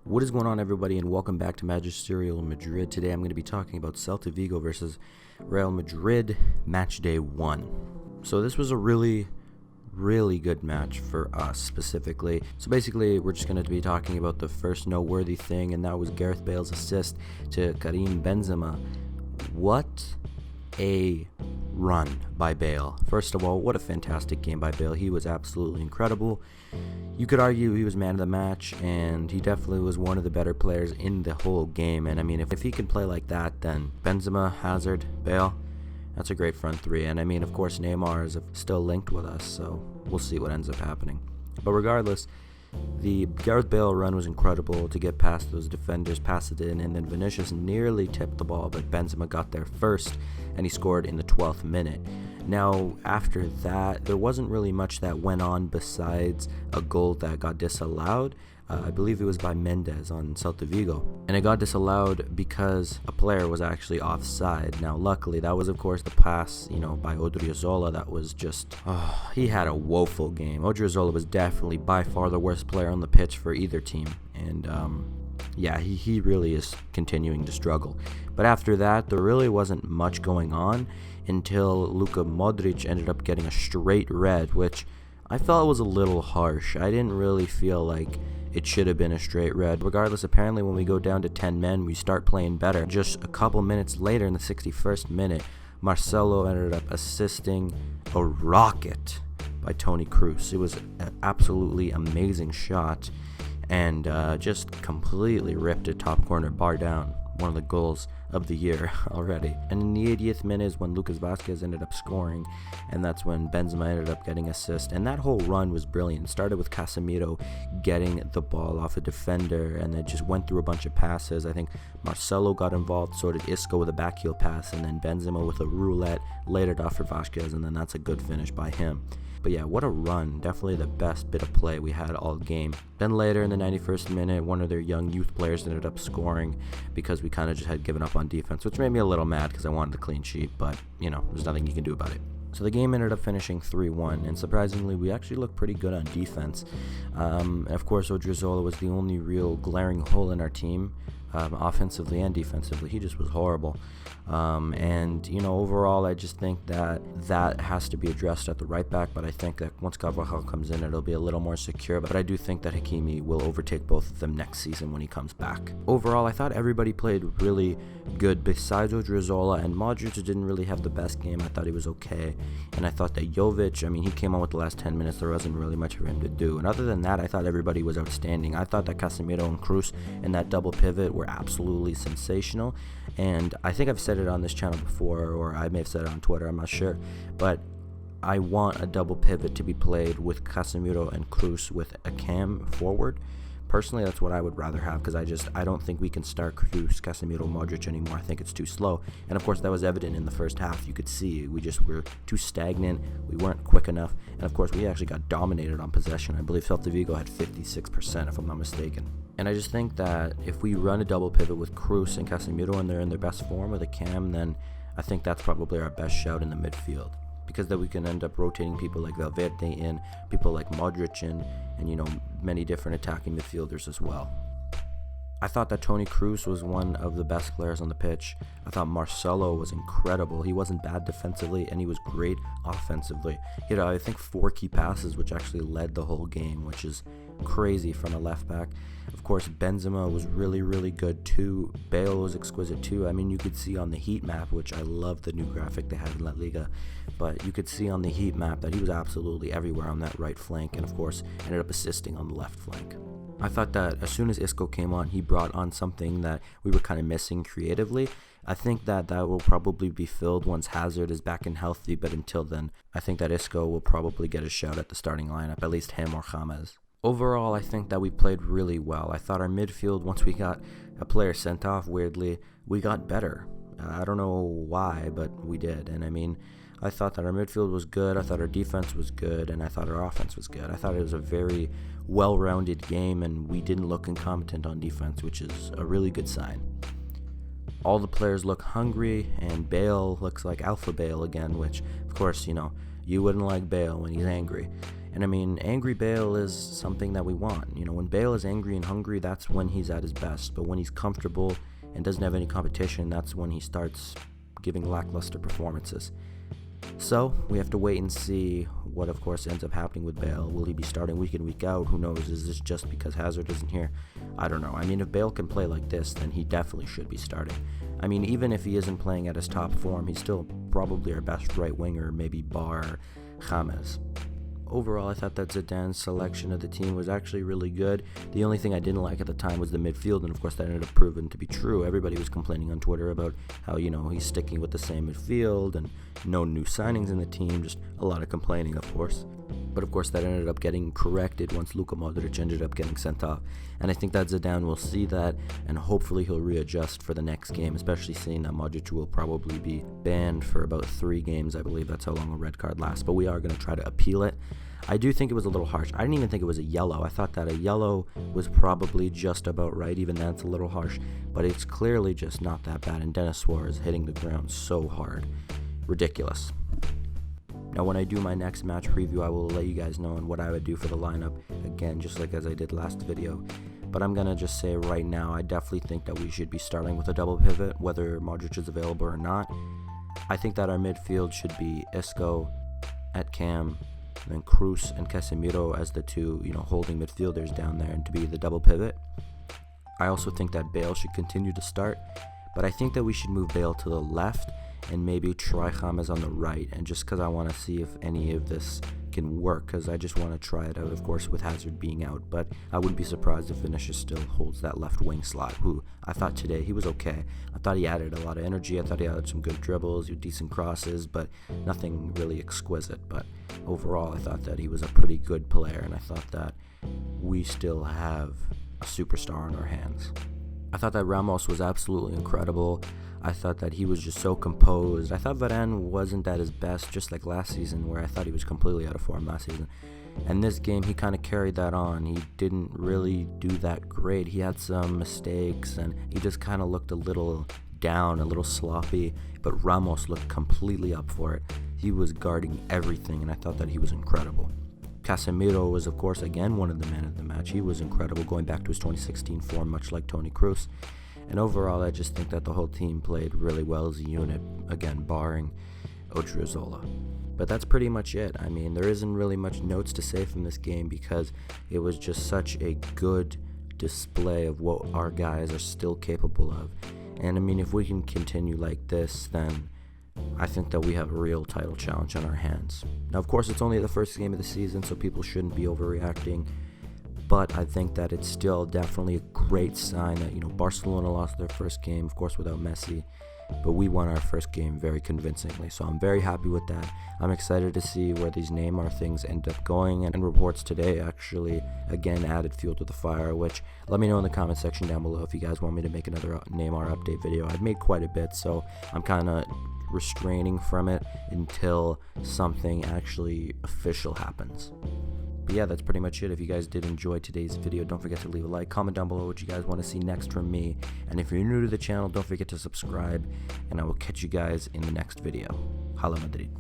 What is going on, everybody, and welcome back to Magisterial Madrid. Today I'm going to be talking about Celta Vigo versus Real Madrid, match day 1. So this was a really good match for us specifically. So basically, we're just going to be talking about the first noteworthy thing, and that was Gareth Bale's assist to Karim Benzema. What a run by Bale. First of all, what a fantastic game by Bale. He was absolutely incredible. You could argue he was man of the match, and he definitely was one of the better players in the whole game. And I mean, if he can play like that, then Benzema, Hazard, Bale, that's a great front three. And I mean, of course, Neymar is still linked with us, so we'll see what ends up happening. But regardless, the Gareth Bale run was incredible to get past those defenders, pass it in, and then Vinicius nearly tipped the ball, but Benzema got there first, and he scored in the 12th minute. Now, after that, there wasn't really much that went on besides a goal that got disallowed. I believe it was by Mendes on Celta Vigo, and it got disallowed because a player was actually offside. Now, luckily, that was, of course, the pass, by Odriozola that was just, he had a woeful game. Odriozola was definitely by far the worst player on the pitch for either team, and he really is continuing to struggle. But after that, there really wasn't much going on until Luka Modric ended up getting a straight red, which I felt was a little harsh. I didn't really feel like it should have been a straight red. Regardless, apparently when we go down to 10 men, we start playing better. Just a couple minutes later, in the 61st minute, Marcelo ended up assisting a rocket by Toni Kroos. It was an absolutely amazing shot, and just completely ripped a top corner bar down. One of the goals of the year already. And in the 80th minute is when Lucas Vazquez ended up scoring, and that's when Benzema ended up getting assist. And that whole run was brilliant. It started with Casemiro getting the ball off a defender, and it just went through a bunch of passes. I think Marcelo got involved, so did Isco with a backheel pass, and then Benzema with a roulette laid it off for Vazquez, and then that's a good finish by him. But yeah, what a run. Definitely the best bit of play we had all game. Then later in the 91st minute, one of their young youth players ended up scoring because we kind of just had given up on defense, which made me a little mad because I wanted the clean sheet, but, there's nothing you can do about it. So the game ended up finishing 3-1, and surprisingly, we actually looked pretty good on defense. Of course, Odriozola was the only real glaring hole in our team, offensively and defensively. He just was horrible. Overall, I just think that has to be addressed at the right back, but I think that once Carvajal comes in, it'll be a little more secure. But I do think that Hakimi will overtake both of them next season when he comes back. Overall, I thought everybody played really good besides Odriozola, and Modric didn't really have the best game. I thought he was okay, and I thought that Jovic, he came on with the last 10 minutes. There wasn't really much for him to do, and other than that, I thought everybody was outstanding. I thought that Casemiro and Kroos and that double pivot were absolutely sensational, and I think I've said it on this channel before, or I may have said it on Twitter, I'm not sure, but I want a double pivot to be played with Casemiro and Kroos with a cam forward. Personally, that's what I would rather have, because I don't think we can start Kroos, Casemiro, Modric anymore. I think it's too slow, and of course that was evident in the first half. You could see we just were too stagnant, we weren't quick enough, and of course we actually got dominated on possession. I believe Celta Vigo had 56%, if I'm not mistaken. And I just think that if we run a double pivot with Kroos and Casemiro and they're in their best form with a cam, then I think that's probably our best shout in the midfield, because then we can end up rotating people like Valverde in, people like Modric in, and many different attacking midfielders as well. I thought that Toni Kroos was one of the best players on the pitch. I thought Marcelo was incredible. He wasn't bad defensively, and he was great offensively. He had, I think, 4 key passes, which actually led the whole game, which is crazy from a left back. Of course, Benzema was really good too. Bale was exquisite too. You could see on the heat map, which I love the new graphic they have in La Liga, but you could see on the heat map that he was absolutely everywhere on that right flank, and of course ended up assisting on the left flank. I thought that as soon as Isco came on, he brought on something that we were kind of missing creatively. I think that will probably be filled once Hazard is back and healthy, but until then, I think that Isco will probably get a shout at the starting lineup, at least him or James. Overall, I think that we played really well. I thought our midfield, once we got a player sent off, weirdly, we got better. I don't know why, but we did. And I thought that our midfield was good, I thought our defense was good, and I thought our offense was good. I thought it was a very well-rounded game, and we didn't look incompetent on defense, which is a really good sign. All the players look hungry, and Bale looks like Alpha Bale again, which, of course, you wouldn't like Bale when he's angry. And I mean, angry Bale is something that we want. You know, when Bale is angry and hungry, that's when he's at his best. But when he's comfortable and doesn't have any competition, that's when he starts giving lackluster performances. So we have to wait and see what, of course, ends up happening with Bale. Will he be starting week in, week out? Who knows? Is this just because Hazard isn't here? I don't know. I mean, if Bale can play like this, then he definitely should be starting. I mean, even if he isn't playing at his top form, he's still probably our best right winger, maybe bar James. Overall, I thought that Zidane's selection of the team was actually really good. The only thing I didn't like at the time was the midfield, and of course that ended up proving to be true. Everybody was complaining on Twitter about how, he's sticking with the same midfield and no new signings in the team, just a lot of complaining, of course. But of course that ended up getting corrected once Luka Modric ended up getting sent off. And I think that Zidane will see that, and hopefully he'll readjust for the next game, especially seeing that Modric will probably be banned for about 3 games. I believe that's how long a red card lasts, but we are going to try to appeal it. I do think it was a little harsh. I didn't even think it was a yellow. I thought that a yellow was probably just about right. Even that's a little harsh, but it's clearly just not that bad. And Denis Suarez hitting the ground so hard. Ridiculous. Now, when I do my next match preview, I will let you guys know on what I would do for the lineup, again, just like as I did last video. But I'm going to just say right now, I definitely think that we should be starting with a double pivot, whether Modric is available or not. I think that our midfield should be Isco at cam, and then Cruz and Casemiro as the two, holding midfielders down there, and to be the double pivot. I also think that Bale should continue to start, but I think that we should move Bale to the left and maybe try James on the right, and just because I want to see if any of this can work, because I just want to try it out, of course, with Hazard being out. But I wouldn't be surprised if Vinicius still holds that left wing slot, who I thought today he was okay. I thought he added a lot of energy. I thought he had some good dribbles, decent crosses, but nothing really exquisite. But overall, I thought that he was a pretty good player, and I thought that we still have a superstar on our hands. I thought that Ramos was absolutely incredible. I thought that he was just so composed. I thought Varane wasn't at his best, just like last season, where I thought he was completely out of form last season. And this game, he kind of carried that on. He didn't really do that great. He had some mistakes, and he just kind of looked a little down, a little sloppy. But Ramos looked completely up for it. He was guarding everything, and I thought that he was incredible. Casemiro was, of course, again one of the men of the match. He was incredible, going back to his 2016 form, much like Toni Kroos. And overall, I just think that the whole team played really well as a unit, again, barring Odriozola. But that's pretty much it. I mean, there isn't really much notes to say from this game because it was just such a good display of what our guys are still capable of. And I mean, if we can continue like this, then I think that we have a real title challenge on our hands. Now, of course, it's only the first game of the season, so people shouldn't be overreacting. But I think that it's still definitely a great sign that, Barcelona lost their first game, of course, without Messi. But we won our first game very convincingly. So I'm very happy with that. I'm excited to see where these Neymar things end up going. And reports today actually, again, added fuel to the fire. Which, let me know in the comment section down below if you guys want me to make another Neymar update video. I've made quite a bit, so I'm kind of restraining from it until something actually official happens. But yeah, that's pretty much it. If you guys did enjoy today's video, don't forget to leave a like, comment down below what you guys want to see next from me. And if you're new to the channel, don't forget to subscribe, and I will catch you guys in the next video. Hala Madrid.